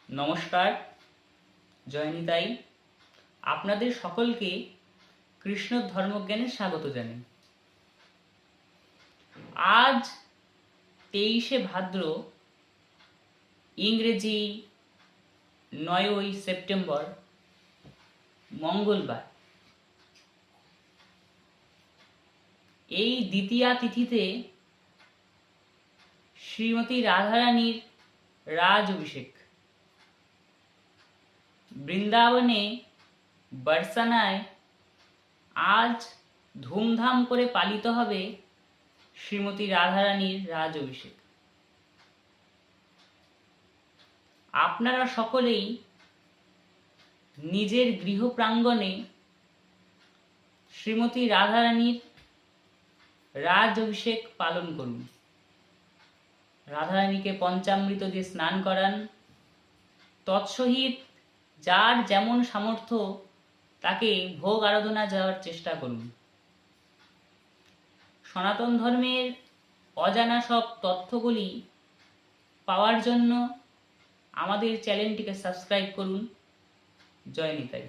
নমস্কার, জয় নিতাই। আপনাদের সকলকে কৃষ্ণ ধর্মজ্ঞানে স্বাগত জানাই। আজ 23শে ভাদ্র, ইংরেজি 9ই সেপ্টেম্বর, মঙ্গলবার। এই দ্বিতীয়া তিথিতে শ্রীমতী রাধারানীর রাজ অভিষেক। বৃন্দাবনে বর্ষানায় আজ ধুমধাম করে পালিত হবে শ্রীমতী রাধারানীর রাজ অভিষেক। আপনারা সকলেই নিজের গৃহ প্রাঙ্গণে শ্রীমতী রাধারানীর রাজ অভিষেক পালন করুন। রাধারানীকে পঞ্চামৃত দিয়ে স্নান করান। তৎসহিত যার যেমন সামর্থ্য তাকে ভোগ আরাধনা যাওয়ার চেষ্টা করুন। সনাতন ধর্মের অজানা সব তথ্যগুলি পাওয়ার জন্য আমাদের চ্যানেলটিকে সাবস্ক্রাইব করুন। জয় নিতাই।